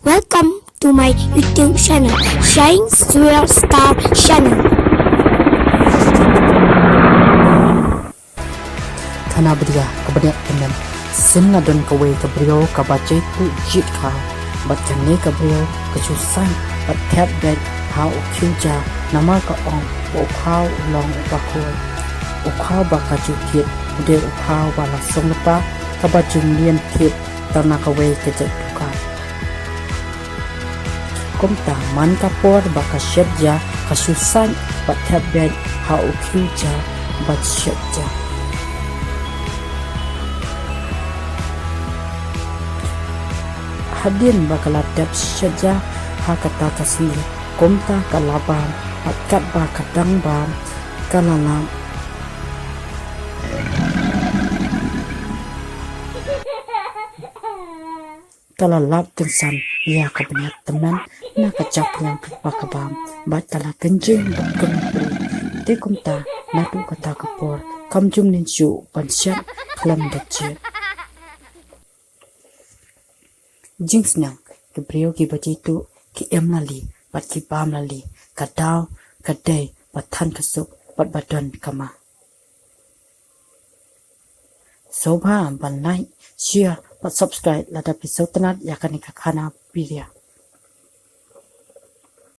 Welcome to my YouTube channel, Shine Swear Star Channel. Thana bria kabadet temen simna don kawe kabrio kabace tu jit kha bat chane kabrio kachusan bat thap bet how khuja nama ka ong o khau long ba khoi o khau ba ka chu kiet de o khau ba la song pa kabajung lien thip tana kawe ka je ka kom ta man ka por ba ka shedja kachusan bat thap bet how khuja bat shedja hadin bakala dap saja hakata kasih komta kalabam akat ba kadang bam kalalam kalalap kensan ya kabinet teman na kacap yang bakabam batala kenjing bakam ti komta natu kata kapor kamjum ninju pansyak klam dacet jinx nang ke brio ki baji tu ki em lali pat ki pam lali ka daw ka day pathan ka suk pat badan kama sobha ban like share pat subscribe la da episode tanat yakani ka khana video